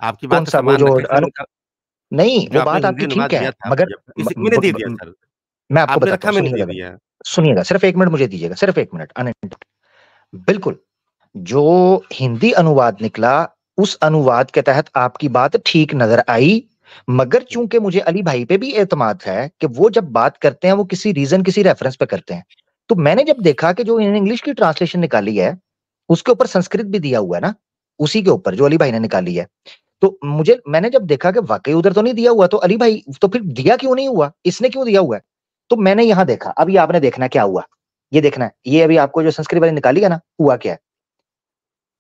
आपकी कौन बात का सा वो सम्मान जो रखें सर, उनका नहीं, जो वो आपने बात हिंदी आपकी अनुवाद ठीक है, दिया था, मगर इसी मैंने दे दिया सर, मैं आपको आपने बताता रखा हूँ, मैंने दे सुनिएगा दिया। सुनिएगा, सिर्फ 1 मिनट मुझे दीजिएगा, सिर्फ 1 मिनट अनइंटरप्टेड। बिल्कुल, जो हिंदी अनुवाद निकला, उस अनुवाद के तहत आपकी बात ठीक नजर आई, मगर चूंकि मुझे अली भाई पे भी एतमाद है कि वो जब बात करते हैं वो किसी रीजन, किसी रेफरेंस पे करते हैं। तो मैंने जब देखा कि जो इंग्लिश की ट्रांसलेशन निकाली है उसके ऊपर संस्कृत भी दिया हुआ है ना, उसी के ऊपर जो अली भाई ने निकाली है, तो मैंने जब देखा कि वाकई उधर तो नहीं दिया हुआ, तो अली भाई तो फिर दिया क्यों नहीं हुआ, इसने क्यों दिया हुआ है? तो मैंने यहां देखा, अभी आपने देखना क्या हुआ, ये देखना है, ये अभी आपको जो संस्कृत वाली निकाली है ना, हुआ क्या है,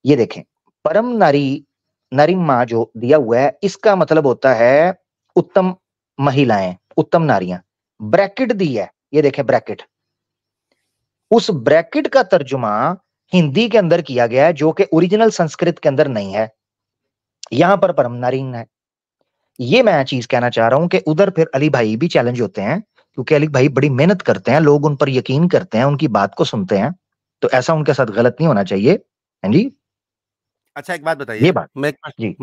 ये देखें। परम नारी, नरिमा जो दिया हुआ है, इसका मतलब होता है उत्तम महिलाएं, उत्तम नारियां। ब्रैकेट दी है, ये देखें ब्रैकेट, उस ब्रैकेट का तर्जुमा हिंदी के अंदर किया गया है जो कि ओरिजिनल संस्कृत के अंदर नहीं है, यहां पर परम नारिन है। ये मैं चीज कहना चाह रहा हूं कि उधर फिर अली भाई भी चैलेंज होते हैं, क्योंकि अली भाई बड़ी मेहनत करते हैं, लोग उन पर यकीन करते हैं, उनकी बात को सुनते हैं, तो ऐसा उनके साथ गलत नहीं होना चाहिए। हाँ जी, अच्छा एक बात ये बताइए, बात जी।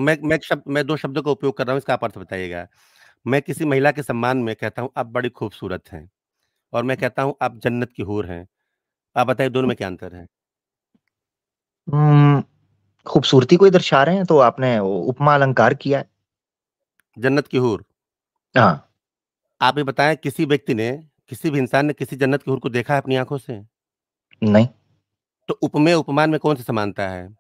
मैं 2 शब्दों का उपयोग कर रहा हूँ, इसका आप अर्थ बताइएगा। मैं किसी महिला के सम्मान में कहता हूँ, आप बड़ी खूबसूरत हैं, और मैं कहता हूँ, आप जन्नत की हूर हैं। आप बताइए दोनों में क्या अंतर है? हम्म, खूबसूरती को ही दर्शा रहे हैं, तो आपने वो उपमा अलंकार किया है। जन्नत की हूर। हाँ, आप ये बताएँ किसी व्यक्ति ने, किसी भी इंसान ने किसी जन्नत की हूर को देखा है अपनी आँखों से? नहीं, तो उपमेय उपमान में कौन-सी समानता है? और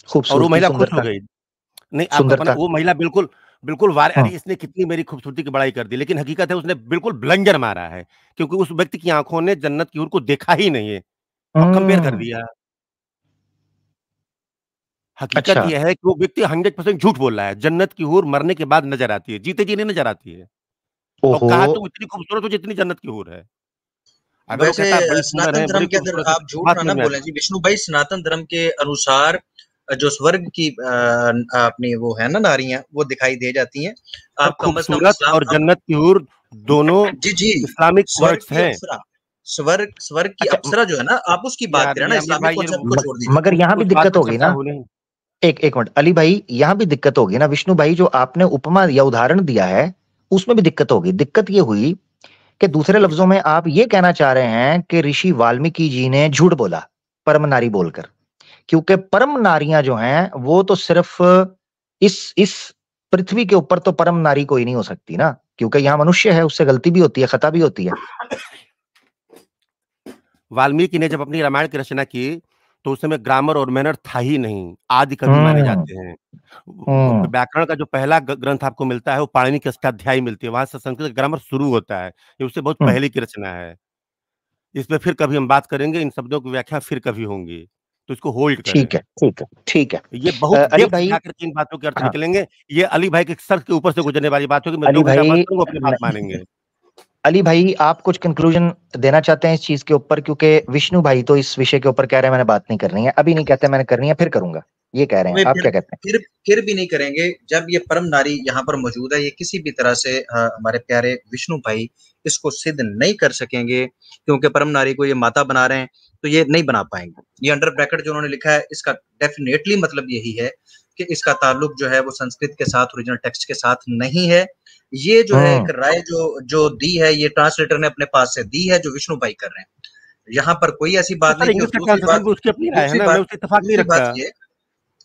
वो खूबसूरती, महिला खुश हो सुंदरता, गई। नहीं, आप कल्पना, सुंदरता। वो महिला बिल्कुल बिल्कुल वार अरे! हाँ, इसने कितनी मेरी खूबसूरती की बड़ाई कर दी, लेकिन हकीकत है उसने बिल्कुल ब्लंजर मारा है, क्योंकि उस व्यक्ति की आँखों ने जन्नत की हूर को देखा ही नहीं है और कंपेयर कर हम्म, दिया। हकीकत अच्छा, ये है कि वो व्यक्ति 100% झूठ बोल रहा है, जन्नत की हूर मरने के बाद नज़र आती है, जीते जी नहीं नज़र आती है। और ओहो, कहा तुम इतनी खूबसूरत हो जितनी जन्नत की हूर है। अगर वो वैसे कहता है बड़ी सुंदर सनातन है, धर्म बड़ी के अंदर खूबसूरत है, आप तो झूठ बात ना समझ ना में बोलें आती जी, विष्णु भाई सनातन धर्म के अनुसार जो स्वर्ग की अपनी वो है ना नारियां, वो दिखाई दे जाती हैं। है। सर आप कम से कम खूबसूरत इस्लाम और जन्नत की हूर दोनों जी जी, इस्लामिक स्वर्ग वर्ड्स की हैं। अप्सरा, स्वर्ग स्वर्ग की अच्छा, अप्सरा जो है ना, आप उसकी बात यार करें ना, ये आमिर इस्लामिक भाई, ये कॉन्सेप्ट को छोड़ दीजिए। मगर यहां भी उस बात दिक्कत पे होगी चर्चा ना, हो नहीं। एक एक मिनट अली भाई, यहां भी दिक्कत होगी ना विष्णु भाई, जो आपने उपमा या उदाहरण दिया है उसमें भी दिक्कत होगी। दिक्कत ये हुई कि दूसरे लफ्जों में आप ये कहना चाह रहे हैं कि ऋषि वाल्मीकि जी ने झूठ बोला परम नारी बोलकर, क्योंकि परम नारियां जो हैं वो तो सिर्फ इस पृथ्वी के ऊपर तो परम नारी कोई नहीं हो सकती ना, क्योंकि यहाँ मनुष्य है, उससे गलती भी होती है, खता भी होती है। वाल्मीकि ने जब अपनी रामायण की रचना की, तो उस समय ग्रामर और मैनर था ही नहीं, आदि कवि माने हम्म, जाते हैं। हम्म, व्याकरण का जो पहला ग्रंथ आपको मिलता है, वो पाणिनि की अष्टाध्यायी मिलती है, वहां से संस्कृत ग्रामर शुरू होता है, ये उससे बहुत हम्म, पहले की रचना है। इस पे फिर कभी हम बात करेंगे, इन शब्दों की व्याख्या फिर कभी होंगी, तो इसको होल्ड ठीक करें। है, ठीक है, ठीक है। ये बहुत अली डेप्थ भाई, जाकर के इन बातों के अर्थ हाँ, निकलेंगे। ये अली भाई के सर के ऊपर से गुजरने वाली बात होगी, मैं 2 अली घंटा बात भाई, करूँगा, अपनी बात मानेंगे। अली भाई आप कुछ कंक्लूजन देना चाहते हैं इस चीज के ऊपर, क्योंकि विष्णु भाई तो इस विषय के ऊपर कह रहे हैं मैंने बात नहीं करनी है, अभी नहीं कहते मैंने करनी है, फिर करूंगा, ये कह रहे हैं, वे आप क्या कहते फिर भी नहीं करेंगे जब ये परम नारी यहाँ पर मौजूद है। ये किसी भी तरह से हमारे प्यारे विष्णु भाई इसको सिद्ध नहीं कर सकेंगे, क्योंकि परम नारी को ये माता बना रहे हैं, तो ये नहीं बना पाएंगे। ये अंडर ब्रैकेट जो उन्होंने लिखा है, इसका डेफिनेटली मतलब यही है कि इसका ताल्लुक जो है वो संस्कृत के साथ, ओरिजिनल टेक्स्ट के साथ नहीं है। ये जो हैं? है एक राय जो दी है, ये ट्रांसलेटर ने अपने पास से दी है, जो विष्णु भाई कर रहे हैं। यहाँ पर कोई ऐसी हाँ बात सर, नहीं थी। और इंग्लिश का ट्रांसलेशन भी उसकी अपनी राय है ना, मैं उससे इत्तेफ़ाक नहीं दूसरी बात रखता। ये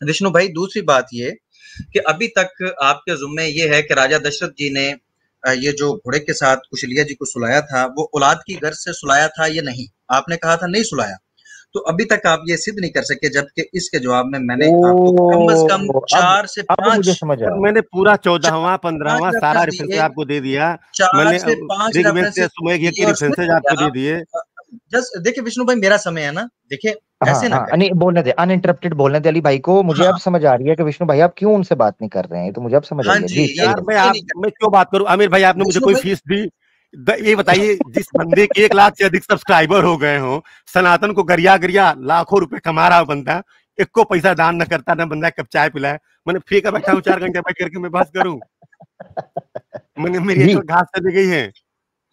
विष्णु भाई, दूसरी बात ये कि अभी तक आपके ज़ुम्मे ये है कि राजा दशरथ जी ने ये जो घोड़े के साथ कुशलिया जी को सुलाया था, वो औलाद की गर्ज से सुलाया था या नहीं? आपने कहा था नहीं सुलाया। तो अभी तक आप ये सिद्ध नहीं कर सके, जबकि इसके जवाब में मैंने आपको कम से कम ओ, 4 से अब 5 मुझे समझ सर आया। मैंने पूरा 4 14वां, 5 15वां सारा रेफरेंस रेफरेंसेस दिए, आपको दे दिया। 4 मैंने से 5 ऋग्वेद से रेफरेंसेस सुमेर दिए के और सुने रेफरेंसेस तो आपको दे आप दिए। जस्ट देखिए विष्णु भाई, मेरा समय है ना, देखिए हाँ ऐसे ना हाँ, करें। नहीं बोलने दे, अनइंटरप्टेड बोलने दे अली भाई को, मुझे अब हाँ, समझ आ रही है कि विष्णु भाई आप क्यों उनसे बात नहीं कर रहे हैं, ये तो मुझे अब समझ हाँ आई है जी, जी, ये सही यार है। मैं ये आप नहीं मैं क्यों बात करूँ? आमिर भाई आपने करें मुझे विष्णु कोई भाई। फीस दी? ये बताइए, जिस बंदे के 1 लाख से अधिक सब्सक्राइबर हो गए हों, सनातन को गरिया-गरिया लाखों रुपए कमा रहा हो बंदा, एक को पैसा दान न करता, ना बंदा एक कप चाय पिलाए। मैंने फ्री का बैठा हूँ 4 घंटे बैठ करके मैं बहस करूँ? मैंने मेरी जी, आँखों में घास चली गई है।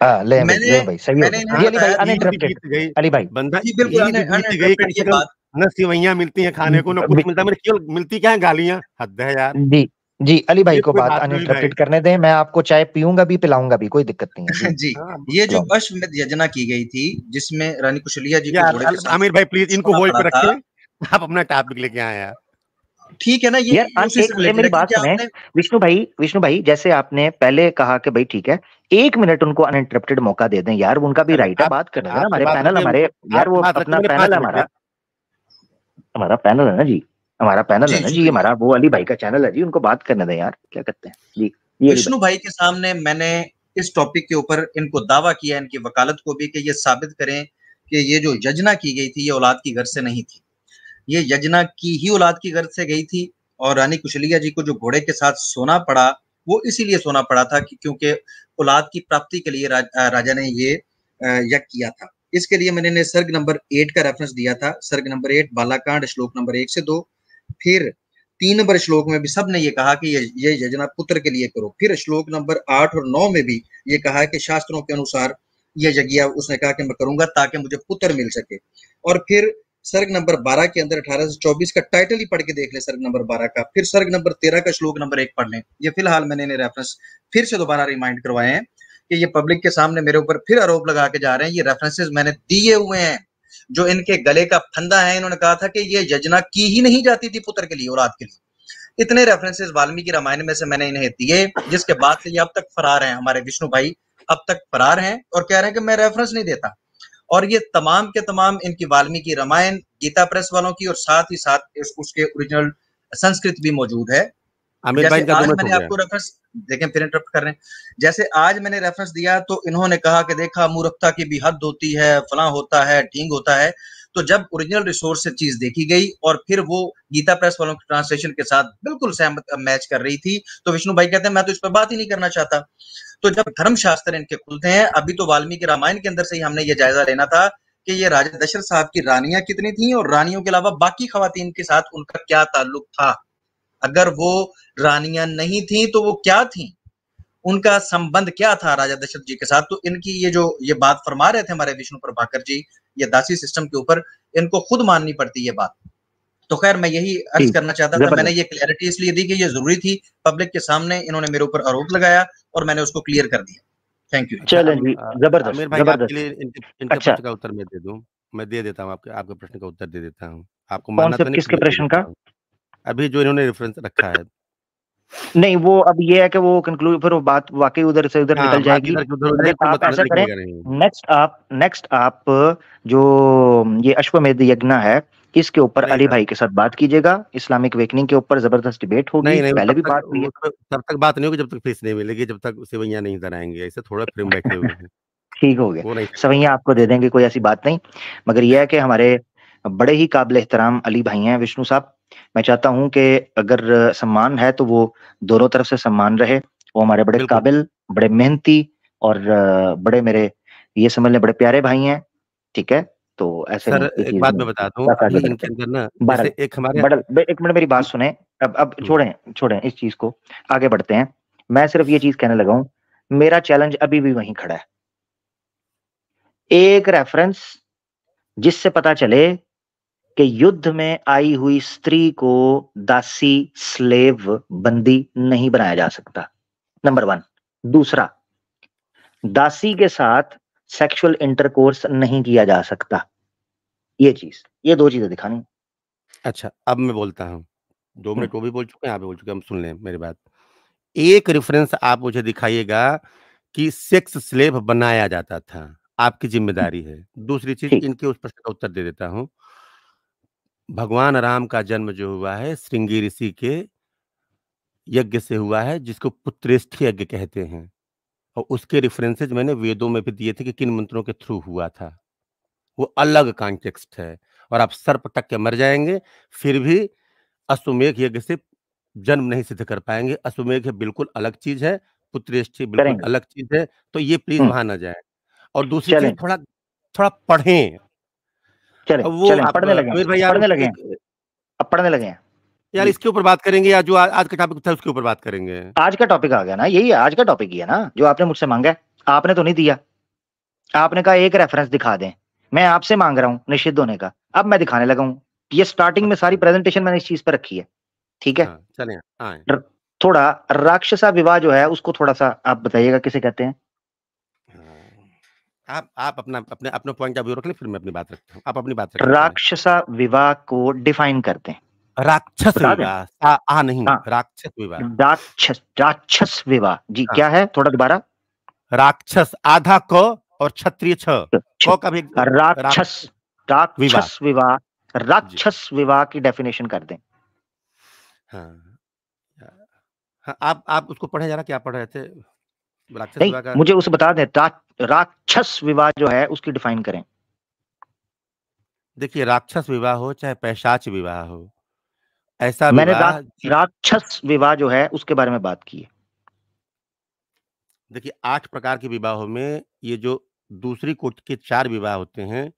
हाँ, ले मैंने भाई सही हो मैंने गया इन्हें जी, हाँ, अली भाई बताया था ईद भी अनइंटरप्टेड, बीत गई, अली भाई, बंदा जी, बिल्कुल ईद बीत गई, अनइंटरप्टेड कम ये से कम बात न सिवैयां मिलती हैं खाने को, न कुछ मिलता है, मेरे केवल मिलती क्या है गालियां। हद है यार। जी जी, अली भाई ये को कोई बात बात नहीं भाई। अनइंटरप्टेड करने दें, मैं आपको चाय पीऊंगा भी पिलाऊंगा भी, कोई दिक्कत नहीं है जी। जी, हाँ, ये जो पिलाऊंगा। अश्वमेध यज्ञ की गई थी, जिसमें रानी कुशलिया जी को यार घोड़े के साथ आमिर भाई प्लीज इनको सोना होल्ड पड़ा पे था। रखें, आप अपना टॉपिक लेके आए यार। ठीक है ना, ये यार उसी से रिलेटेड मेरी है, बात क्योंकि सुने आपने विष्णु भाई, जैसे आपने पहले कहा कि भाई ठीक है, 1 मिनट उनको अनइंटरप्टेड मौका दे दें यार, उनका भी चलो राइट है आप बात करने देना। आपकी हमारे बात पैनल रखिए, हमारे यार, वो आपकी बात रखिए, अपना मैंने 5 पैनल है मिनट हमारा, में। हमारा पैनल है ना जी, हमारा पैनल जी, है ना जी, जी, बिल्कुल। हमारा वो अली भाई का चैनल है जी, उनको बात करने दें यार, क्या करते हैं जी। ये अली विष्णु भाई के सामने मैंने इस टॉपिक के ऊपर इनको दावा किया, इनकी वकालत को भी, कि ये साबित करें कि ये जो यजना की गई थी, ये औलाद की गर्ज से नहीं थी। ये यजना की ही औलाद की गर्ज से गई थी। और रानी कुशलिया जी को जो घोड़े के साथ सोना पड़ा, वो इसीलिए सोना पड़ा था कि क्योंकि औलाद की प्राप्ति के लिए राजा ने ये यज्ञ किया था। इसके लिए मैंने सर्ग नंबर 8 का रेफरेंस दिया था। सर्ग नंबर 8 बालाकांड श्लोक नंबर 1 से 2। फिर 3 नंबर श्लोक में भी सबने ये कहा कि ये यजना पुत्र के लिए करो। फिर श्लोक नंबर 8 और 9 में भी ये कहा है कि शास्त्रों के अनुसार ये यज्ञ उसने कहा कि मैं करूंगा ताकि मुझे पुत्र मिल सके। और फिर सर्ग नंबर 12 के अंदर 18 से 24 का टाइटल ही पढ़ के देख ले सर्ग नंबर 12 का। फिर सर्ग नंबर 13 का श्लोक नंबर 1 पढ़ लें। ये फिलहाल मैंने इन्हें रेफरेंस फिर से दोबारा रिमाइंड करवाए हैं कि ये पब्लिक के सामने मेरे ऊपर फिर आरोप लगा के जा रहे हैं। ये रेफरेंसेस मैंने दिए हुए हैं। जो इनके गले का फंदा है, इन्होंने कहा था कि ये यजना की ही नहीं जाती थी पुत्र के लिए, औलाद के लिए। इतने रेफरेंसेस वाल्मीकि रामायण में से मैंने इन्हें दिए, जिसके बाद से ये अब तक फरार हैं। हमारे विष्णु भाई अब तक फरार हैं और कह रहे हैं कि मैं रेफरेंस नहीं देता। और ये तमाम के तमाम इनकी वाल्मीकि रामायण, गीता प्रेस वालों की, और साथ ही साथ उसके ओरिजिनल संस्कृत भी मौजूद है। आमिर भाई जैसे इनका 2 आज मिनट हो मैंने गया। आपको रेफरेंस, देखें फिर इंटरप्ट कर रहे हैं। जैसे आज मैंने रेफरेंस दिया तो इन्होंने कहा कि देखा मूर्खता की भी हद होती है, फलां होता है, ढींग होता है। तो जब ओरिजिनल रिसोर्स से चीज देखी गई और फिर वो गीता प्रेस वालों की ट्रांसलेशन के साथ बिल्कुल सहमत मैच कर रही थी, तो विष्णु भाई कहते हैं मैं तो इस पर बात ही नहीं करना चाहता। तो जब धर्मशास्त्र इनके खुलते हैं, अभी तो वाल्मीकि रामायण के अंदर से ही हमने ये जायजा लेना था कि ये राजा दशरथ साहब की रानियां कितनी थी और रानियों के अलावा बाकी खवातीन के साथ उनका क्या ताल्लुक था। अगर वो रानियां नहीं थी तो वो क्या थी, उनका संबंध क्या था राजा दशरथ जी के साथ। तो इनकी ये बात फरमा रहे थे हमारे विष्णु प्रभाकर जी, ये दासी सिस्टम के ऊपर इनको खुद माननी पड़ती है बात। तो खैर मैं यही अर्ज करना चाहता था। मैंने ये क्लैरिटी इसलिए दी कि ये जरूरी थी, पब्लिक के सामने इन्होंने मेरे ऊपर आरोप लगाया और मैंने उसको क्लियर कर दिया। Thank you. चलें जी, जबरदस्त आमिर भाई आपके लिए इनके अच्छा, प्रश्न का उत्तर मैं दे दूं, मैं दे देता हूं, आपके प्रश्न का उत्तर दे देता हूं। आपको कौन मानना से तो नहीं, किसके मैं दे प्रश्न देता का? हूं। अभी जो इन्होंने रेफरेंस रखा है, नहीं वो अब ये है कि वो कंक्लूड, फिर वो बात वाकई उधर से उधर निकल बात जाएगी। इधर की उधर हो अगर जाएगी, कोई आप मतलब ऐसा करें, निकलेगा नहीं। नेक्स्ट आप जो ये अश्वमेध यज्ञ है, इसके ऊपर नहीं अली सर, भाई के साथ बात कीजिएगा। इस्लामिक वेकनिंग के ऊपर जबरदस्त डिबेट होगी, नहीं पहले भी बात हुई है। तब तक बात नहीं होगी जब तक फीस नहीं मिलेगी, जब तक सिवैयां नहीं इधर आएंगे। ऐसे थोड़ा फ्रेम बैठे हुए हैं, ठीक हो गया, वो नहीं। सवैया आपको दे देंगे, कोई ऐसी बात नहीं। मगर यह है कि हमारे बड़े ही काबिल एहतराम अली भाई हैं विष्णु साहब। मैं चाहता हूं कि अगर सम्मान है तो वो दोनों तरफ से सम्मान रहे। वो हमारे बड़े बिल्कुल काबिल, बड़े मेहनती और बड़े मेरे ये समझ लें बड़े प्यारे भाई हैं। ठीक है, तो ऐसे सर, नहीं की एक चीज बात नहीं, मैं बता दूं, बस आगे अभी बढ़ते इनके हैं। अंदर ना, बहरहाल जैसे एक हमारे बहरहाल एक मिनट मेरी बात हम- सुने। अब हम्म, छोड़ें इस चीज को, आगे बढ़ते हैं। मैं सिर्फ ये चीज कहने लगा हूं, मेरा चैलेंज अभी भी वहीं खड़ा है। एक रेफरेंस जिससे पता चले कि युद्ध में आई हुई स्त्री को दासी, स्लेव, बंदी नहीं बनाया जा सकता, नंबर 1। दूसरा, दासी के साथ सेक्सुअल इंटरकोर्स नहीं किया जा सकता। ये 2 चीजें दिखानी। अच्छा, अब मैं बोलता हूँ। 2 हम्म, मिनट वो भी बोल चुके हैं, आप भी बोल चुके हैं, हम सुन लें मेरी बात। एक रेफरेंस आप मुझे दिखाइएगा कि सेक्स स्लेव बनाया जाता था, आपकी ज़िम्मेदारी है। दूसरी चीज़, ठीक, इनके उस प्रश्न का उत्तर दे देता हूँ। भगवान राम का जन्म जो हुआ है, श्रृंगी ऋषि के यज्ञ से हुआ है, जिसको पुत्रेष्ठी यज्ञ कहते हैं। और उसके रेफरेंसेस मैंने वेदों में भी दिए थे कि किन मंत्रों के थ्रू हुआ था। वो अलग कॉन्टेक्स्ट है, और आप सर पटक के मर जाएँगे, फिर भी अश्वमेध यज्ञ से जन्म नहीं सिद्ध कर पाएँगे। अश्वमेध बिल्कुल अलग चीज़ है, पुत्रेष्ठी बिल्कुल करेंगे। अलग चीज़ है, तो ये प्लीज़ हम्म, वहाँ ना जाएँ। और दूसरी चीज़, चलें थोड़ा थोड़ा पढ़ें। चलें अब वो चलें, आप पढ़ने लगे हैं, आमिर भाई यार, पढ़ने लगे हैं, एक अब पढ़ने लगे हैं यार जी। इसके ऊपर बात करेंगे, या जो आज का टॉपिक था उसके ऊपर बात करेंगे? आज का टॉपिक आ गया ना, यही है आज का टॉपिक ही है ना, जो आपने मुझसे मांगा है। आपने तो नहीं दिया, आपने कहा एक रेफरेंस दिखा दें। मैं आपसे मांग रहा हूं निषिद्ध होने का, अब मैं दिखाने लगा हूं। ये स्टार्टिंग में सारी प्रेजेंटेशन मैंने इस चीज पर रखी है, ठीक है। चलिए आए। थोड़ा राक्षसा विवाह जो है उसको थोड़ा सा आप बताइएगा किसे कहते हैं। आप अपना पॉइंट ऑफ व्यू रख ले, फिर मैं अपनी बात रखता हूँ। आप अपनी बात रखें। राक्षसा विवाह को डिफाइन करते हैं। राक्षस बता दें। विवाह नहीं, हाँ। राक्षस विवाह। राक्षस विवाह जी। हाँ। क्या है, थोड़ा दोबारा। राक्षस आधा क और क्षत्रिय छ, क का भी राक्षस विवाह, राक्षस विवाह की डेफिनेशन कर दें। हाँ, आप उसको पढ़े जरा, क्या पढ़ रहे थे? राक्षस नहीं, विवाह का मुझे उसे बता दें, राक्षस विवाह जो है उसकी डिफाइन करें। देखिए, राक्षस विवाह हो चाहे पैशाच विवाह हो, ऐसा मैंने विवाह राक्षस विवाह जो है उसके बारे में बात की है। देखिए, 8 प्रकार के विवाहों में ये जो दूसरी कोटि के 4 विवाह होते हैं,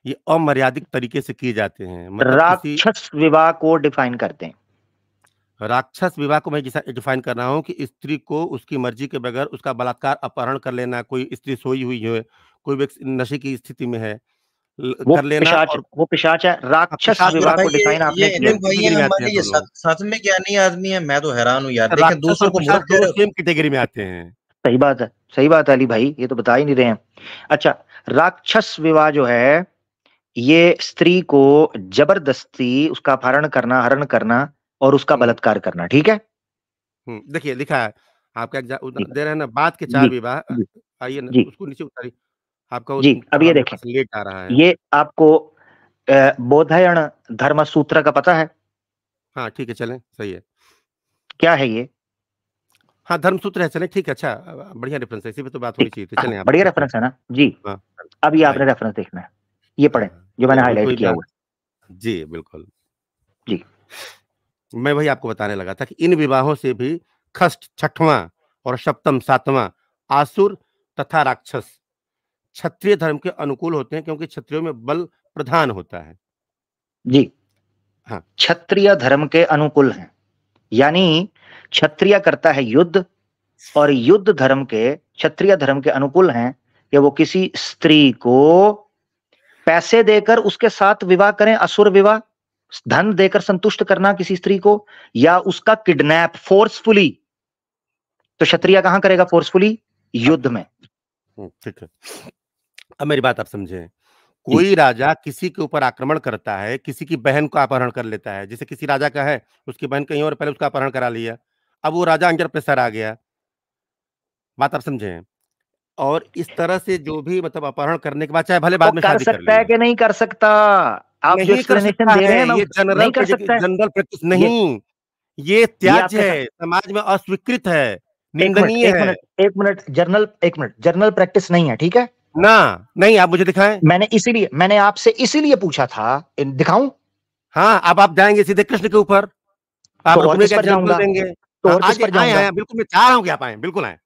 ये अमर्यादित तरीके से किए जाते हैं। मतलब राक्षस विवाह को डिफाइन करते हैं। राक्षस विवाह को मैं डिफाइन कर रहा हूँ कि स्त्री को उसकी मर्जी के बगैर उसका बलात्कार, अपहरण कर लेना, कोई स्त्री सोई हुई है, कोई व्यक्ति नशे की स्थिति में है, कर लेना, और वो पिशाच है। राक्षस विवाह को डिफाइन आपने किया। ये सच में ज्ञानी आदमी है, मैं तो हैरान हूँ यार। देखें, राक्षस और पिशाच दोनों सेम कैटेगरी में आते हैं। सही बात है, सही बात है अली भाई, ये तो बता ही नहीं रहे हैं। अच्छा, राक्षस विवाह जो है ये स्त्री को जबरदस्ती उसका अपहरण करना, हरण करना और उसका बलात्कार करना, ठीक है। देखिए लिखा है, आपका दे रहे हैं ना, बात के 4 विवाह। आइए ना, उसको नीचे उतारिए। आपका जी, अब ये देखें, लेट आ रहा है। ये आपको बौधायन धर्म सूत्र का पता है? हाँ ठीक है, चलें, सही है। क्या है ये? हाँ, धर्म सूत्र है, चलें, ठीक है। अच्छा, बढ़िया रेफरेंस है, इसी पे तो बात होनी चाहिए थी। चलें, बढ़िया रेफरेंस है ना जी। अब ये आपने रेफरेंस देखना है, ये पढ़ें जो मैंने हाईलाइट किया हुआ है। जी बिल्कुल जी। मैं वही आपको बताने लगा था कि इन विवाहों से भी खष्ट 6वां और सप्तम 7वां आसुर तथा राक्षस क्षत्रिय धर्म के अनुकूल होते हैं, क्योंकि क्षत्रियों में बल प्रधान होता है। जी हाँ, क्षत्रिय धर्म के अनुकूल हैं, यानी क्षत्रिय करता है युद्ध, और युद्ध धर्म के, क्षत्रिय धर्म के अनुकूल हैं कि वो किसी स्त्री को पैसे देकर उसके साथ विवाह करें, असुर विवाह, धन देकर संतुष्ट करना किसी स्त्री को, या उसका किडनैप फोर्सफुली। तो क्षत्रिय कहां करेगा फोर्सफुली? युद्ध में। ठीक है, अब मेरी बात आप समझे। कोई राजा किसी के ऊपर आक्रमण करता है, किसी की बहन को अपहरण कर लेता है, जैसे किसी राजा का है, उसकी बहन कहीं और, पहले उसका अपहरण करा लिया, अब वो राजा अंडर प्रेशर आ गया। बात आप समझे? और इस तरह से जो भी मतलब अपहरण करने के बाद, चाहे भले बाद में शादी कर सकता है कि नहीं कर सकता, आप जो एक्सप्लेनेशन दे रहे हैं, ये जनरल प्रैक्टिस नहीं, ये त्याज्य है, समाज में अस्वीकृत है, निंदनीय है। एक मिनट, जर्नल प्रैक्टिस नहीं है, ठीक है ना? नहीं, आप मुझे दिखाएं। मैंने आपसे इसीलिए पूछा था, दिखाऊं? हाँ, अब आप जाएंगे सीधे कृष्ण के ऊपर, आप रुकने का एग्जांपल देंगे। तो किस पर जाऊंगा? आए, बिल्कुल, मैं चाह रहा हूं कि आप आए, बिल्कुल आए।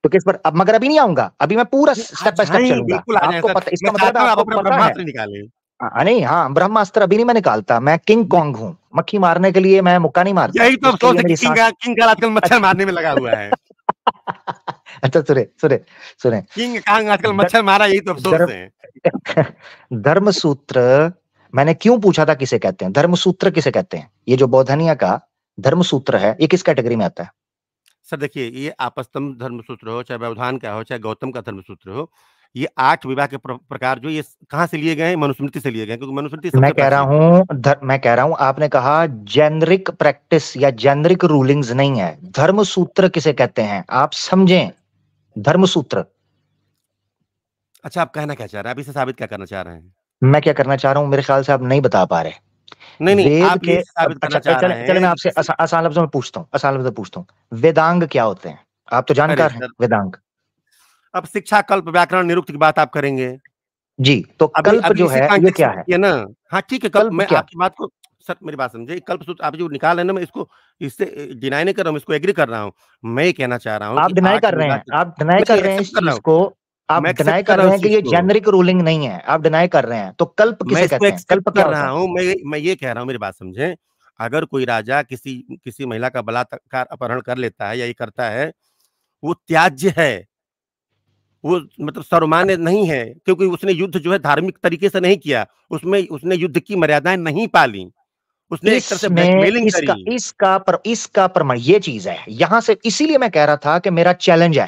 तो किस पर? अब मगर अभी नहीं आऊंगा, अभी मैं पूरा स्टेप बाय स्टेप चलूंगा। बिल्कुल आ जाए, आपको पता, इसका मतलब आप अपना ब्रह्मास्त्र निकालें। नहीं, हाँ, ब्रह्मास्त्र अभी नहीं मैं निकालता, मैं किंग कॉन्ग हूँ, मक्खी मारने के लिए मैं मुक्का नहीं मारता। यही तो अफसोस है कि किंग आजकल मच्छर मारने में लगा हुआ है। अच्छा सुने किंग कांग आजकल मच्छर मारा, यही तो अफसोस है। धर्म सूत्र मैंने क्यों पूछा था किसे कहते हैं, धर्म सूत्र किसे कहते हैं? ये जो बौधानिया का धर्म सूत्र है, ये किस कैटेगरी में आता है? सर देखिए, ये आपस्तम्भ धर्म सूत्र हो, चाहे व्यवधान का हो, चाहे गौतम का धर्म सूत्र हो, ये 8 विवाह के प्रकार जो ये कहां से लिए गए हैं? मनुस्मृति से लिए गए, क्योंकि मनुस्मृति मैं कह रहा हूं, आपने कहा जेनरिक प्रैक्टिस या जेनरिक रूलिंग्स नहीं है। धर्म सूत्र किसे कहते हैं, आप समझें, धर्म सूत्र। अच्छा, आप कहना क्या चाह रहे हैं? आप इसे साबित क्या करना चाह रहे हैं? मैं क्या करना चाह रहा हूं, मेरे ख्याल से आप नहीं बता पा रहे। नहीं, आप ये साबित करना चाह रहे हैं। चले मैं आपसे आसान लफ्जों में पूछता हूँ, वेदांग क्या होते हैं? आप तो जानकार हैं वेदांग। अब शिक्षा, कल्प, व्याकरण, निरुक्त की बात आप करेंगे जी, तो कल्प जो है ये क्या है ना? हाँ ठीक है, कल्प, मैं आपकी बात को, सर मेरी बात समझे, कल्प सूत्र आप जो निकाल रहे हैं ना, मैं इसको, इससे डिनाई नहीं कर रहा हूँ, इसको एग्री कर रहा हूँ। मैं ये कहना चाह रहा हूँ, आप डिनाई कर रहे हैं, आप डिनाई कर रहे हैं इस चीज को, आप डिनाई कर रहे हैं कि ये जेनरिक रूलिंग नहीं है, आप डिनाई कर रहे हैं। तो कल्प किसे कहते हैं? कल्प क्या होता है? मैं ये कह रहा हूँ, मेरी बात समझे, अगर कोई राजा किसी महिला का बलात्कार, अपहरण कर लेता है या ये करता है, वो त्याज्य है, वो मतलब सर्वमान्य नहीं है, क्योंकि उसने युद्ध जो है धार्मिक तरीके से नहीं किया, उसमें उसने युद्ध की मर्यादाएं नहीं पाली, उसने एक तरह से इसमें ब्लैकमेलिंग इसका करी। इसका प्रमाण ये चीज है, यहां से इसीलिए मैं कह रहा था कि मेरा चैलेंज है,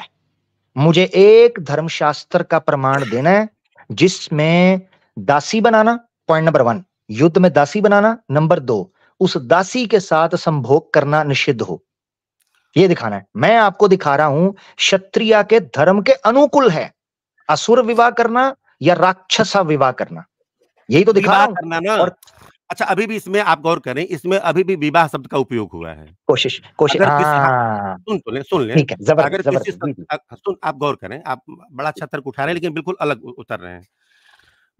मुझे एक धर्मशास्त्र का प्रमाण देना है जिसमें दासी बनाना, पॉइंट नंबर 1, युद्ध में दासी बनाना, नंबर 2, उस दासी के साथ संभोग करना निषिद्ध हो, ये दिखाना है। मैं आपको दिखा रहा हूं क्षत्रिय के धर्म के अनुकूल है असुर विवाह करना या राक्षसा विवाह करना, यही तो दिखा रहा विवाह हूं। करना ना, और अच्छा अभी भी इसमें आप गौर करें, इसमें अभी भी विवाह शब्द का उपयोग हुआ है। कोशिश अगर किसी, हाँ, हाँ, सुन लें, ठीक है, जबरदस्त अगर किसी जबरदस्त, जी जी। सुन, आप गौर करें, आप बड़ा अच्छा तर्क उठा रहे हैं लेकिन बिल्कुल अलग उतर रहे हैं।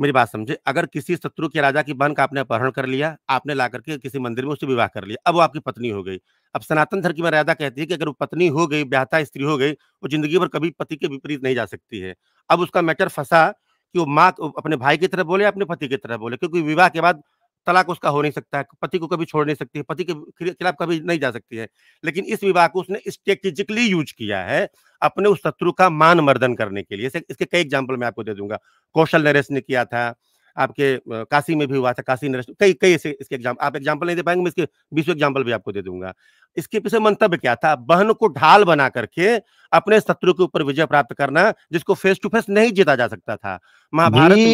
मेरी बात समझे, अगर किसी शत्रु के राजा की बहन का आपने अपहरण कर लिया, आपने ला करके किसी मंदिर में उससे विवाह कर लिया, अब वो आपकी पत्नी हो गई। अब सनातन धर्म की मर्यादा कहती है कि अगर वो पत्नी हो गई, ब्याहता स्त्री हो गई, वो जिंदगी भर कभी पति के विपरीत नहीं जा सकती है। अब उसका मैटर फंसा कि वो माँ अपने भाई की तरह बोले, अपने पति की तरह बोले, क्योंकि विवाह के बाद तलाक उसका हो नहीं सकता है, पति को कभी छोड़ नहीं सकती है, पति के खिलाफ कभी नहीं जा सकती है। लेकिन इस विवाह को उसने स्ट्रेटेजिकली यूज किया है अपने उस शत्रु का मान मर्दन करने के लिए। इसके कई एग्जाम्पल मैं आपको दे दूंगा। कौशल नरेश ने किया था, आपके काशी में भी हुआ था, काशी नरेश, कई कई इसके एग्जाम्पल, आप एग्जाम्पल नहीं दे पाएंगे, मैं इसके 20 एग्जाम्पल भी आपको दे दूंगा। इसके पीछे मंतव्य क्या था? बहन को ढाल बना करके अपने शत्रु के ऊपर विजय प्राप्त करना, जिसको फेस टू फेस नहीं जीता जा सकता था। महाभारत में,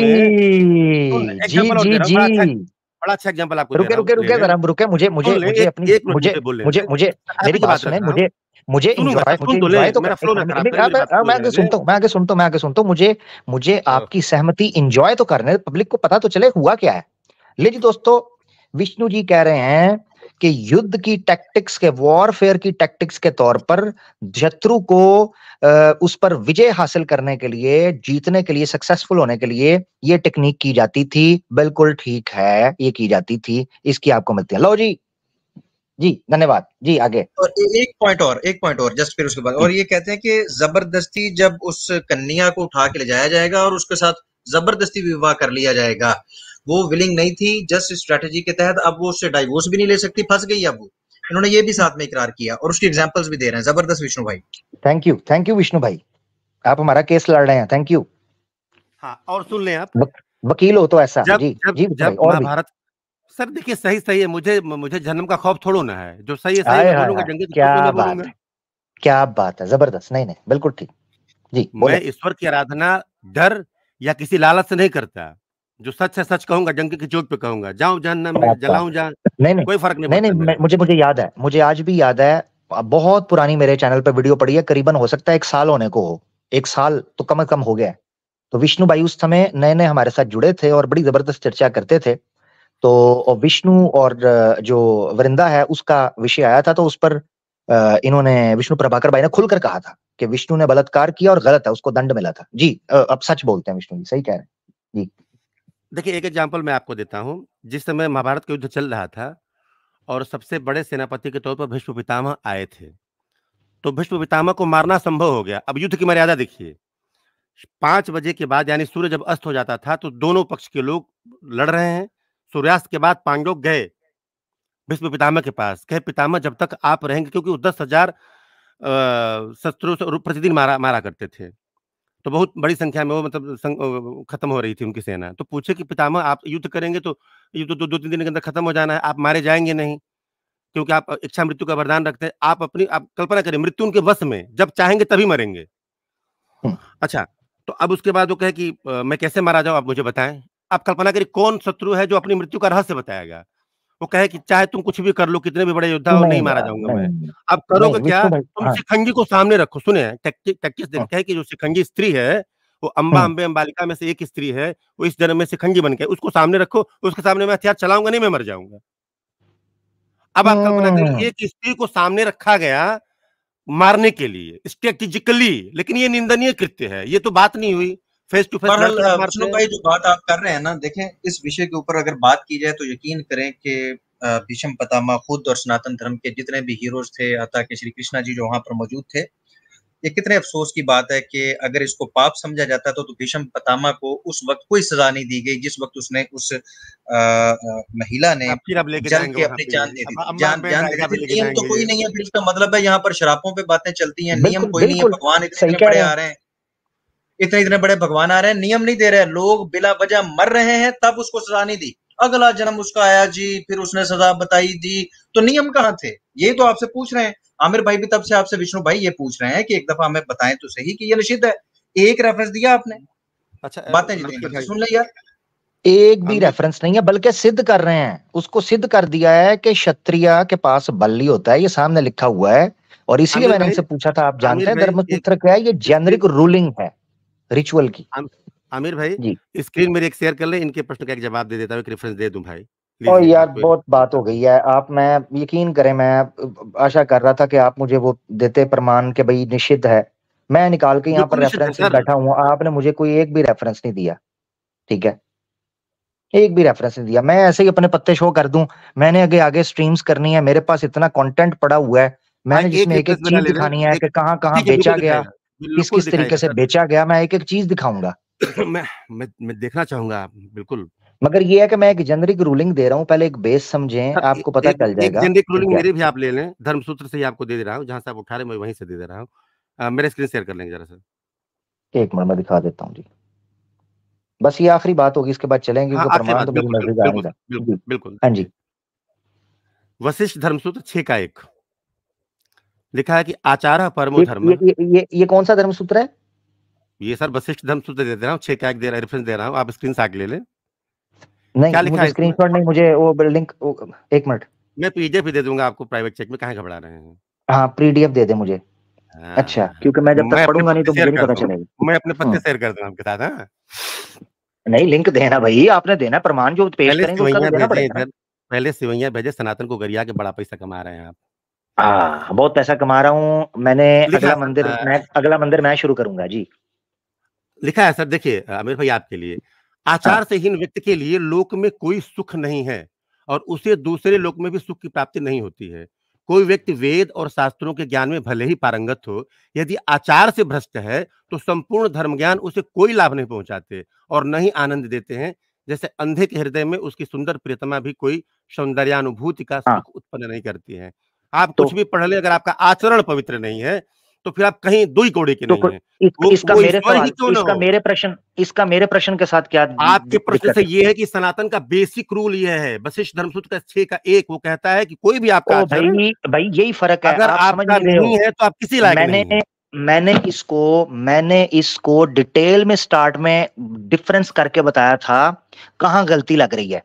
जी एग्जाम्पल और जी दे रहा हूँ, जी। बड़ा अच्छा एग्जाम्पल आपको दे रुके रहा हूँ, रुके ले रुके लें, जरा रुके, मुझे मुझे सुन लें, मुझे अपनी एक मिनट मुझे मुझे बोलने मुझे दें, मुझे हैप्पी मेरी की बात बात रख सुने, रहा हूँ, मुझे सुनूंगा, मुझे सुन तो ले, एंजॉय तो मेरा कर, फ्लो ना खराब करे, मेरी बात मैं फ्लो आगे रहने सुनता हूँ, मैं आगे सुनता हूँ, मुझे दें। आपकी सहमति एंजॉय तो करने, पब्लिक को पता तो चले हुआ क्या है। ले जी दोस्तों, विष्णु जी कह रहे हैं कि युद्ध की टैक्टिक्स के, वॉरफेयर की टैक्टिक्स के तौर पर शत्रु को उस पर विजय हासिल करने के लिए, जीतने के लिए, सक्सेसफुल होने के लिए ये टेक्निक की जाती थी। बिल्कुल ठीक है, ये की जाती थी, इसकी आपको मिलती है। लो जी, जी धन्यवाद जी, आगे। और एक पॉइंट और जस्ट फिर उसके बाद, और ये कहते हैं कि जबरदस्ती जब उस कन्या को उठा के ले जाया जाएगा और उसके साथ जबरदस्ती विवाह कर लिया जाएगा, वो विलिंग नहीं थी, जस्ट स्ट्रेटेजी के तहत, अब वो उससे डाइवोर्स भी नहीं ले सकती, फंस गई अब वो। इन्होंने ये भी साथ में इकरार किया और उसकी एग्जांपल्स भी दे रहे हैं। जबरदस्त विष्णु भाई, थैंक यू विष्णु भाई, आप हमारा केस लड़ रहे हैं, थैंक यू। हाँ, और सुन लें आप, वकील हो तो ऐसा, जब जी जब जी विष्णु भाई, जब और भी। महाभारत, सर देखिए सही सही है, मुझे मुझे जन्म का खौफ थोड़ो ना है, जो सही है सही हाय मैं हाय बोलूंगा, हाय, जंगी तो झूठ में क्या मैं बात बोलूंगा। है, क्या बात है, जबरदस्त, नहीं नहीं बिल्कुल ठीक, जी मैं बोले। ईश्वर की आराधना डर या किसी लालच से नहीं करता। जो सच है सच कहूंगा, डंके की चोट पे कहूंगा, जाऊं जहन्नम क्या में, बात जलाऊं जहां, है, नहीं नहीं कोई फर्क नहीं नहीं नहीं, पड़ता मेरे को। मुझे याद है, मुझे आज भी याद है, बहुत पुरानी मेरे चैनल पे वीडियो पड़ी है, करीबन हो सकता है 1 साल होने को हो, 1 साल तो कम से कम हो गया है। तो विष्णु भाई उस समय नए नए हमारे साथ जुड़े थे और बड़ी जबरदस्त चर्चा करते थे। तो विष्णु और जो वृंदा है उसका विषय आया था, तो उस पर इन्होंने, विष्णु प्रभाकर भाई ने खुलकर कहा था कि विष्णु ने बलात्कार किया और गलत है, उसको दंड मिला था। जी अब सच बोलते हैं विष्णु जी, सही कह रहे हैं जी। देखिए एक एग्जाम्पल मैं आपको देता हूँ। जिस समय महाभारत का युद्ध चल रहा था और सबसे बड़े सेनापति के तौर पर भीष्म पितामह आए थे, तो भीष्म पितामह को मारना संभव हो गया। अब युद्ध की मर्यादा देखिए, 5 बजे के बाद यानी सूर्य जब अस्त हो जाता था तो दोनों पक्ष के लोग लड़ रहे हैं। सूर्यास्त के बाद पांडव गए भीष्म पितामह के पास, कहे पितामह जब तक आप रहेंगे, क्योंकि वो 10,000 शत्रु से प्रतिदिन मारा मारा करते थे, तो बहुत बड़ी संख्या में वो मतलब खत्म हो रही थी उनकी सेना। तो पूछे कि पितामह आप युद्ध करेंगे तो युद्ध तो 2-3 दिन के अंदर खत्म हो जाना है, आप मारे जाएंगे नहीं, क्योंकि आप इच्छा मृत्यु का वरदान रखते हैं। आप कल्पना करें, मृत्यु उनके वश में, जब चाहेंगे तभी मरेंगे। अच्छा, तो अब उसके बाद वो कहे कि मैं कैसे मारा जाऊँ, आप मुझे बताएं। आप कल्पना करिए कौन शत्रु है जो अपनी मृत्यु का रहस्य बताएगा। वो कहे कि चाहे तुम कुछ भी कर लो, कितने भी बड़े योद्धा हो, नहीं नहीं मारा यार, जाऊंगा मैं। नहीं अब नहीं करोगे क्या? विष्णु भाई, तुम हाँ शिखंडी को सामने रखो, सुने टैक्टिस देखते हैं कि जो शिखंडी स्त्री है, वो अंबा अंबे अंबालिका में से एक स्त्री है, वो इस जन्म में शिखंडी बन के, उसको सामने रखो, उसके सामने मैं हथियार चलाऊंगा नहीं, मैं मर जाऊंगा। अब आप कल्पना करिए, एक स्त्री को सामने रखा गया मारने के लिए स्ट्रेटेजिकली, लेकिन ये निंदनीय कृत्य है, ये तो बात नहीं हुई, फेस टू फेस लड़ बहरहाल के मारते विष्णु हैं। भाई जो बात आप कर रहे हैं ना, देखें इस विषय के ऊपर अगर बात की जाए तो यकीन करें कि भीष्म पितामह खुद और सनातन धर्म के जितने भी हीरोज थे, अतः के श्री कृष्णा जी जो वहां पर मौजूद थे, ये कितने अफसोस की बात है कि अगर इसको पाप समझा जाता तो भीष्म पितामह को उस वक्त कोई सजा नहीं दी गई जिस वक्त उसने उस महिला ने फिर आप लेके जल जाएंगे के वहां अपनी पे, जान दे दी अब थी, अम्बा अंबे जान दे अंबालिका दी पे थी। लेके नियम तो जाएंगे कोई ये। नहीं है, फिर इसका मतलब है यहाँ पर शरापों पे बातें चलती हैं, नियम बिल्कुल कोई नहीं है, बिल्कुल भगवान इतने सही इतने कह बड़े रहे आ हैं, रहे हैं। इतने बड़े भगवान आ रहे हैं, नियम नहीं दे रहे, लोग बिला वजह मर रहे हैं, तब उसको सजा नहीं दी, अगला जन्म उसका आया जी, फिर उसने सजा बताई दी, तो नियम कहाँ थे? ये तो आपसे पूछ रहे हैं। आमिर भाई भी तब से आपसे, विष्णु भाई ये पूछ रहे हैं कि एक दफा हमें बताएं तो सही कि ये निषिद्ध है। एक रेफरेंस दिया आपने? अच्छा बातें जितेंद्र जी सुन ले यार। एक भी रेफरेंस नहीं है, बल्कि सिद्ध कर रहे हैं, उसको सिद्ध कर दिया है कि क्षत्रिय के पास बल्ली होता है, ये सामने लिखा हुआ है। और इसलिए मैंने इनसे पूछा था, आप जानते हैं धर्मसूत्र क्या है? ये जेनरिक रूलिंग है रिचुअल की। आमिर भाई जी, स्क्रीन मेरी एक शेयर कर ले, इनके प्रश्न का एक जवाब दे देता हूँ, एक रेफरेंस दे दूं भाई। और यार बहुत बात हो गई है, आप, मैं यकीन करें, मैं आशा कर रहा था कि आप मुझे वो देते प्रमाण के भाई निषिद्ध है। मैं निकाल के यहाँ पर रेफरेंस बैठा हूँ, आपने मुझे कोई एक भी रेफरेंस नहीं दिया, ठीक है? एक भी रेफरेंस नहीं दिया। मैं ऐसे ही अपने पत्ते शो कर दूं, मैंने आगे आगे स्ट्रीम्स करनी है, मेरे पास इतना कंटेंट पड़ा हुआ है, मैंने जिसमें एक एक चीज दिखानी है कि कहाँ कहाँ बेचा गया, किस किस तरीके से बेचा गया, मैं एक एक चीज दिखाऊंगा। मैं देखना चाहूंगा बिल्कुल। मगर ये है कि मैं एक जेनरिक रूलिंग दे रहा हूँ, पहले एक बेस समझें, आपको पता चल जाएगा। एक जेनरिक रूलिंग मेरे भी आप ले लें, धर्मसूत्र से ही आपको दे रहा हूँ, जहां से आप उठा रहे मैं वहीं से दे रहा हूँ। मेरे स्क्रीन शेयर कर लेंगे जरा सा, एक मिनट में दिखा देता हूँ जी। बस ये आखिरी बात होगी, इसके बाद चलेंगे, क्योंकि प्रमाण तो मेरी मर्जी का आएगा। बिल्कुल। हाँ जी, वशिष्ठ धर्मसूत्र 6 का 1 लिखा है कि आचार परमो धर्म। ये कौन सा धर्मसूत्र है? ये सर वशिष्ठ धर्मसूत्र दे रहा हूँ, 6 का 1 दे रहा, रेफरेंस दे रहा हूँ, आप स्क्रीन शॉट ले लें। नहीं, क्या लिखा मुझे है स्क्रीनशॉट नहीं, मुझे वो लिंक, एक मिनट, मैं पीडीएफ दे दूंगा आपको प्राइवेट चेक में, कहाँ घबरा रहे हैं? हाँ पीडीएफ दे दे मुझे। अच्छा, क्योंकि मैं जब तक पढ़ूंगा नहीं तो मुझे नहीं पता चलेगा। मैं अपने पत्ते शेयर कर दूंगा आपके साथ। हाँ नहीं, लिंक देना भाई, आपने देना, प्रमाण जो पेश करेंगे उसका तो देना पड़ेगा। पहले सिवैया भेजे, सनातन को गरिया के बड़ा पैसा कमा रहे हैं आप। बहुत पैसा कमा रहा हूँ मैंने। अगला मंदिर मैं शुरू करूंगा जी। लिखा है सर, देखिए आमिर भाई आपके लिए, आचार से हीन व्यक्ति के लिए लोक में कोई सुख नहीं है, और उसे दूसरे लोक में भी सुख की प्राप्ति नहीं होती है। कोई व्यक्ति वेद और शास्त्रों के ज्ञान में भले ही पारंगत हो, यदि आचार से भ्रष्ट है तो संपूर्ण धर्म ज्ञान उसे कोई लाभ नहीं पहुंचाते और न ही आनंद देते हैं। जैसे अंधे के हृदय में उसकी सुंदर प्रियतमा भी कोई सौंदर्यानुभूति का सुख उत्पन्न नहीं करती है। आप कुछ भी पढ़ ले, अगर आपका आचरण पवित्र नहीं है तो फिर आप कहीं दुई कौड़ी के नहीं है। इसका मेरे प्रश्न के साथ क्या? आपके प्रश्न से ये है कि सनातन का बेसिक रूल ये है, वशिष्ठ धर्मसूत्र का 6 का 1, वो कहता है कि कोई भी आपका आचरण, भाई यही फर्क है, अगर आपका नहीं है तो आप किसी लायक नहीं है। मैंने इसको डिटेल में स्टार्ट में डिफरेंस करके बताया था, कहां गलती लग रही है।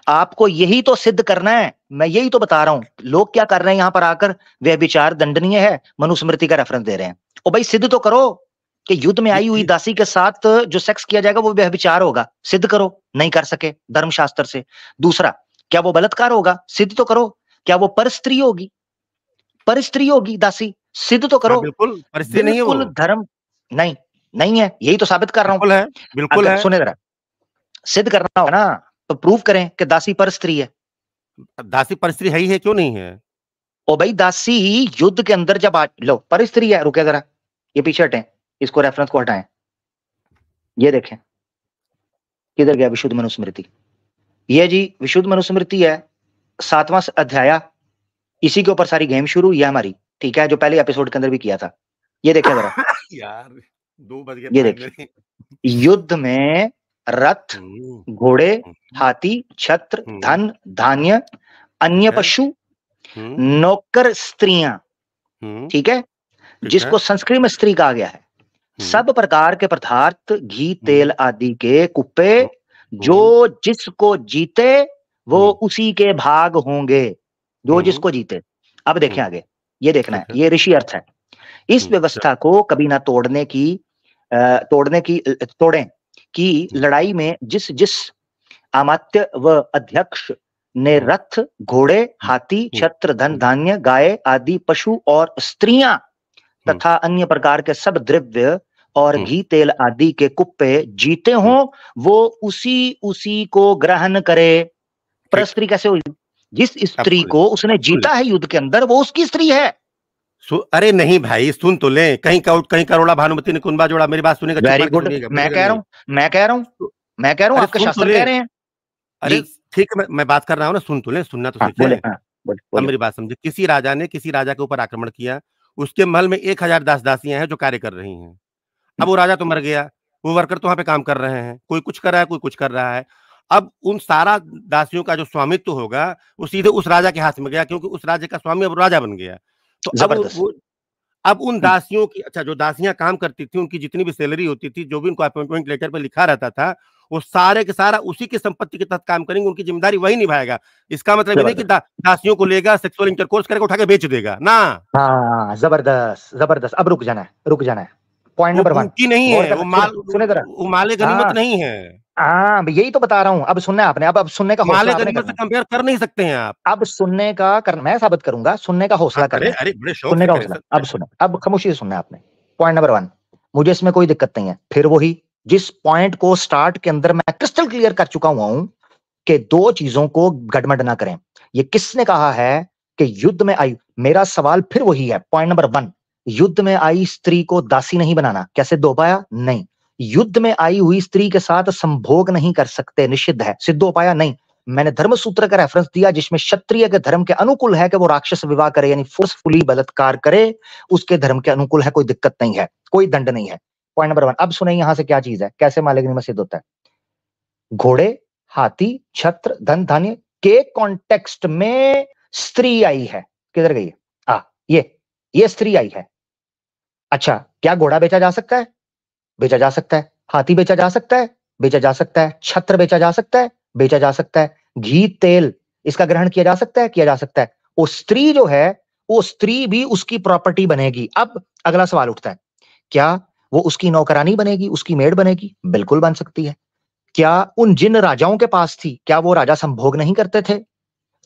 आपको यही तो सिद्ध करना है, मैं यही तो बता रहा हूं। लोग क्या कर रहे हैं यहां पर आकर, व्यभिचार दंडनीय है, मनुस्मृति का रेफरेंस दे रहे हैं। ओ भाई सिद्ध तो करो कि युद्ध में आई हुई दासी के साथ जो सेक्स किया जाएगा वो व्यभिचार होगा, सिद्ध करो। नहीं कर सके धर्मशास्त्र से। दूसरा, क्या वो बलात्कार होगा? सिद्ध तो करो। क्या वो परस्त्री होगी? परस्त्री होगी दासी, सिद्ध तो करो। बिल्कुल परस्त्री नहीं है वो। धर्म नहीं है, यही तो साबित कर रहा हूं। बिल्कुल है। सुने जरा, सिद्ध करना हो ना तो प्रूव करें कि दासी परस्त्री है। दासी परस्त्री है ही है, क्यों नहीं है? ओ भाई दासी युद्ध के अंदर जब लो परस्त्री है। रुके जरा, ये पीछे हटें, इसको रेफरेंस को हटाएं, ये देखें किधर गया विशुद्ध मनुस्मृति। ये जी विशुद्ध मनुस्मृति है, 7वां अध्याय, इसी के ऊपर सारी गेम शुरू ये हमारी, ठीक है, जो पहले एपिसोड के अंदर भी किया था। ये देखें जरा यार 2 बज गए। ये देखें, युद्ध में रथ, घोड़े, हाथी, छत्र, धन, धान्य, अन्य पशु, नौकर, स्त्रियां, ठीक है, जिसको संस्कृत में स्त्री कहा गया है, सब प्रकार के पदार्थ, घी, तेल आदि के कुप्पे, जो जिसको जीते वो उसी के भाग होंगे, जो जिसको जीते। अब देखें आगे, ये देखना है, ये ऋषि अर्थ है। इस व्यवस्था को कभी ना तोड़ें कि लड़ाई में जिस जिस अमात्य व अध्यक्ष ने रथ, घोड़े, हाथी, छत्र, धन, धान्य, गाय आदि पशु और स्त्रियां तथा अन्य प्रकार के सब द्रव्य और घी, तेल आदि के कुप्पे जीते हों, वो उसी को ग्रहण करे। परस्त्री कैसे हुई? जिस स्त्री को उसने जीता है युद्ध के अंदर, वो उसकी स्त्री है। अरे नहीं भाई, सुन तो ले, कहीं करोड़ा भानुमति ने कुंभा जोड़ा, मेरी बात सुनेगा? वेरी गुड, मैं कह रहा हूं आपके शास्त्र कह रहे हैं। अरे ठीक है, मैं बात कर रहा हूं ना, सुन तो ले, सुनना तो सीखे। अब मेरी बात समझे, किसी राजा ने किसी राजा के ऊपर आक्रमण किया, उसके महल में 1000 दास दासियां हैं जो कार्य कर रही हैं। अब वो राजा तो मर गया, वो वर्कर तो वहाँ पे काम कर रहे हैं, कोई कुछ कर रहा है, कोई कुछ कर रहा है। अब उन सारा दासियों का जो स्वामित्व होगा, वो सीधे उस राजा के हाथ में गया, क्योंकि उस राज्य का स्वामी अब राजा बन गया। तो जबरदस्त। अब उन दासियों की, अच्छा, जो दासियां काम करती थी, उनकी जितनी भी सैलरी होती थी, जो भी उनको अपॉइंटमेंट लेटर पे लिखा रहता था, वो सारे के सारा उसी की संपत्ति के तहत काम करेंगे, उनकी जिम्मेदारी वही निभाएगा। इसका मतलब ये नहीं कि दासियों को लेगा, सेक्सुअल इंटरकोर्स करेगा, उठा के बेच देगा ना। हाँ, जबरदस्त जबरदस्त। अब रुक जाना है। पॉइंट वो नंबर 1 भूखी नहीं गौर है, करना, सुने जरा। वो माले गनीमत हाँ नहीं है। हाँ, यही तो बता रहा हूँ। अब सुनना है आपने, अब सुनने का हौसला माले आपने गनीमत करना से है। कंपेयर कर नहीं सकते हैं आप। अब सुनने का कर, मैं साबित करूंगा, सुनने का हौसला करना अरे है। अरे, बड़े शौक सुनने से का करें हौसला, सर। अब सुने, अब खामोशी से सुनना है आपने। पॉइंट नंबर 1, मुझे इसमें कोई दिक्कत नहीं है। फिर वही जिस पॉइंट को स्टार्ट के अंदर मैं क्रिस्टल क्लियर कर चुका हुआ हूं कि दो चीजों को गड़बड़ ना करें। ये किसने कहा है कि युद्ध में आई, मेरा सवाल फिर वही है। पॉइंट नंबर 1, युद्ध में आई स्त्री को दासी नहीं बनाना, क्या सिद्ध हो पाया? नहीं। युद्ध में आई हुई स्त्री के साथ संभोग नहीं कर सकते, निषिद्ध है, सिद्ध हो पाया? नहीं। मैंने धर्म सूत्र का रेफरेंस दिया जिसमें क्षत्रिय के धर्म के अनुकूल है कि वो राक्षस विवाह करे, यानी फोर्सफुली बलात्कार करे, उसके धर्म के अनुकूल है, कोई दिक्कत नहीं है, कोई दंड नहीं है। Point number 1। अब सुने यहां से क्या चीज है, कैसे मालिक नियम सिद्ध होता है। घोड़े, हाथी, छत्र, धन धान्य के कॉन्टेक्स्ट में स्त्री आई है। किधर गई? आ ये स्त्री आई है। अच्छा, क्या घोड़ा बेचा जा सकता है? बेचा जा सकता है। हाथी बेचा जा सकता है? बेचा जा सकता है। छत्र बेचा जा सकता है? बेचा जा सकता है। घी, तेल, इसका ग्रहण किया जा सकता है? किया जा सकता है। वो स्त्री जो है, वो स्त्री भी उसकी प्रॉपर्टी बनेगी। अब अगला सवाल उठता है, क्या वो उसकी नौकरानी बनेगी, उसकी मेड बनेगी? बिल्कुल बन सकती है। क्या उन जिन राजाओं के पास थी, क्या वो राजा संभोग नहीं करते थे?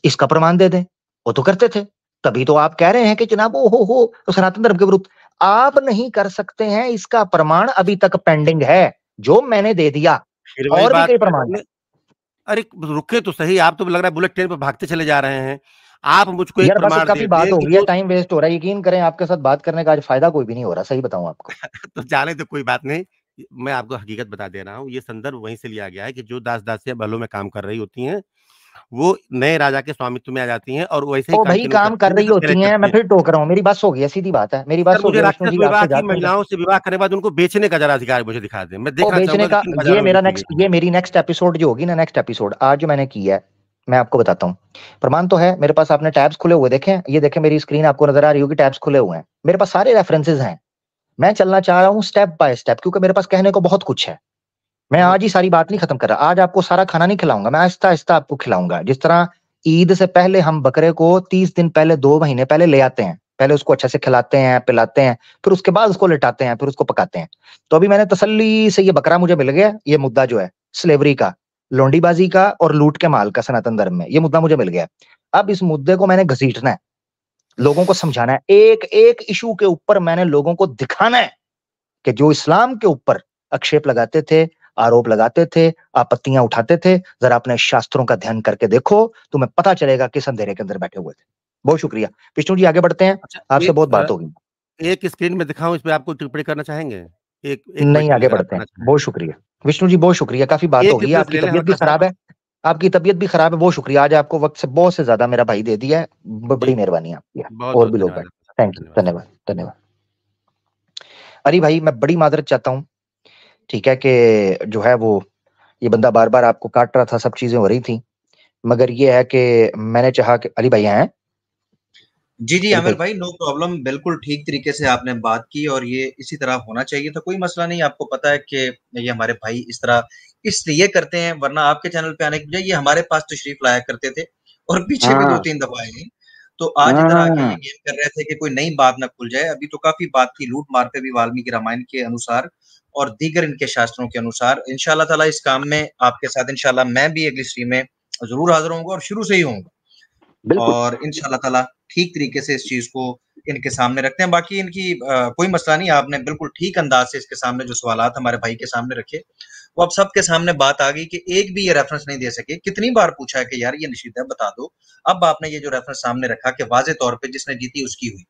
इसका प्रमाण दे दें। वो तो करते थे, तभी तो आप कह रहे हैं कि जनाब ओ हो तो सनातन धर्म के विरुद्ध। आप नहीं कर सकते हैं, इसका प्रमाण अभी तक पेंडिंग है, जो मैंने दे दिया। फिर वही और भी बात कई प्रमाण है। अरे रुके तो सही, आप तो लग रहा है बुलेट ट्रेन पर भागते चले जा रहे हैं। आप मुझको एक यार बस प्रमाण काफी दे बात दें हो कि गई है, जो टाइम वेस्ट हो रहा है। यकीन करें, आपके साथ बात करने का आज फायदा कोई भी नहीं हो रहा, सही बताऊं आपको। तो जाने तो कोई बात नहीं, मैं आपको हकीकत बता दे रहा हूँ। ये संदर्भ वहीं से लिया गया है कि जो दास दासियां महलों में काम कर रही होती हैं, वो नए राजा के स्वामित्व में आ जाती हैं और वैसे ही ओ भाई, कंटिन्यू काम करती कर हैं रही जैसे पहले होती हैं, करती मैं हैं। फिर टोक रहा हूँ। मेरी बात हो गई है, सीधी बात है, मेरी बात सर, हो मुझे गई विष्णु राक्षस जी, विवाह आपसे की जात में। महिलाओं से विवाह करने के बाद उनको बेचने का जरा अधिकार मुझे दिखा दें, मैं ओ देखना बेचने चाहूंगा कि का, किन ये बाजारों में मेरा बेची नेक्स्ट, गई ये हैं। मेरी नेक्स्ट एपिसोड जो होगी ना, नेक्स्ट एपिसोड आज जो मैंने की है, मैं आपको बताता हूँ। प्रमाण तो है मेरे पास, आपने टैब्स खुले हुए देखें, ये देखें मेरी स्क्रीन आपको नजर आ रही होगी, टैब्स खुले हुए हैं, मेरे पास सारे रेफरेंसेस हैं। मैं चलना चाह रहा हूँ स्टेप बाय स्टेप, क्योंकि मेरे पास कहने को बहुत कुछ है। मैं वो आज ही सारी बात नहीं खत्म कर रहा, आज आपको सारा खाना नहीं खिलाऊंगा, मैं आहिस्ता आहिस्ता आपको खिलाऊंगा। जिस तरह ईद से पहले हम बकरे को 30 दिन पहले, 2 महीने पहले ले आते हैं, पहले उसको अच्छे से खिलाते हैं, पिलाते हैं, फिर उसके बाद उसको लिटाते हैं, फिर उसको पकाते हैं। तो अभी मैंने तसल्ली से ये बकरा मुझे मिल गया, ये मुद्दा जो है स्लेवरी का, लोंडीबाजी का और लूट के माल का सनातन धर्म में, ये मुद्दा मुझे मिल गया। अब इस मुद्दे को मैंने घसीटना है, लोगों को समझाना है, एक एक इशू के ऊपर मैंने लोगों को दिखाना है कि जो इस्लाम के ऊपर आक्षेप लगाते थे, आरोप लगाते थे, आपत्तियां उठाते थे, जरा अपने शास्त्रों का ध्यान करके देखो, तुम्हें पता चलेगा किस अंधेरे के अंदर बैठे हुए थे। बहुत शुक्रिया विष्णु जी, आगे बढ़ते हैं, अच्छा, आपसे बहुत बात होगी। एक स्क्रीन में दिखाऊं, इस पे आपको टिप्पणी करना चाहेंगे? एक एक कोई नहीं, आगे अगर आप बढ़ते हैं, करना चाहें, बहुत शुक्रिया विष्णु जी, बहुत शुक्रिया, काफी बात एक होगी। रिफ्रेश आपकी ले लें तबीयत भी हल्का सा। खराब है, आपकी तबीयत भी खराब है, बहुत शुक्रिया, आज आपको वक्त से बहुत से ज्यादा मेरा भाई दे दिया है, जी, बड़ी मेहरबानी आपकी है। बहुत और बहुत भी लोग धन्यवाद बैठे, आपका, थैंक यू, धन्यवाद। धन्यवाद धन्यवाद। अरे भाई, मैं बड़ी माजरत चाहता हूँ, ठीक है, कि जो है वो ये बंदा बार बार आपको काट रहा था, सब चीजें हो रही थी, मगर ये है कि मैंने चाहा कि अली भाई हैं, जी, जी, अली आमिर भाई। भाई, नो प्रॉब्लम, बिल्कुल ठीक तरीके से आपने बात की और ये इसी तरह होना चाहिए था, कोई मसला नहीं। आपको पता है कि ये हमारे भाई इस तरह इसलिए करते हैं, वरना आपके चैनल पे आने के बजाय ये हमारे पास तशरीफ लाया करते थे और पीछे भी हाँ 2-3 दफा आए हैं। तो आज इधर आके ये हाँ, गेम कर रहे थे कि कोई नई बात ना खुल जाए। अभी तो काफ़ी बात थी लूट-मार पे भी वाल्मीकि रामायण के अनुसार और दीगर इनके शास्त्रों के अनुसार। इंशाअल्लाह ताला इस काम में आपके साथ इंशाअल्लाह मैं भी अगली स्ट्रीम में ज़रूर हाज़िर होऊँगा और शुरू से ही होऊँगा। बिल्कुल। और इंशाअल्लाह ताला ठीक तरीके से इस चीज़ को इनके सामने रखते हैं। बाकी इनकी कोई मसला नहीं, आपने बिल्कुल ठीक अंदाज़ से इसके सामने जो सवालात हमारे भाई के सामने रखे, वो अब सबके सामने बात आ गई कि एक भी ये रेफ़रेंस नहीं दे सके। कितनी बार पूछा है कि यार ये निषिद्ध है, बता दो। अब आपने ये जो रेफ़रेंस सामने रखा कि वाज़े तौर पे जिसने जीती उसकी हुई।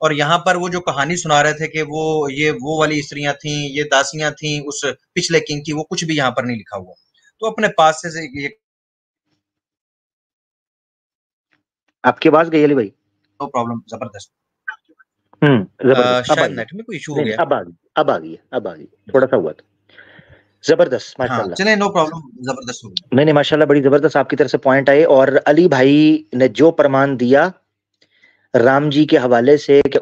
और यहाँ पर वो जो कहानी सुना रहे थे कि वो वाली स्त्रियाँ थीं, ये दासियाँ थीं उस पिछले किंग की, वो कुछ भी यहाँ पर नहीं लिखा हुआ। तो अपने पास से ये आपकी आवाज गई अली भाई। नो प्रॉब्लम, ज़बरदस्त। जबरदस्त, अब शायद आई है। नेट में कोई इश्यू हो नहीं नहीं, गया। अब आ गई, अब आ गई, थोड़ा सा हुआ था। जबरदस्त, माशाल्लाह। चले, नो प्रॉब्लम, जबरदस्त हो गया। नहीं माशाल्लाह, बड़ी जबरदस्त आपकी तरफ से पॉइंट आए। और अली भाई ने जो प्रमाण दिया राम जी के हवाले से कि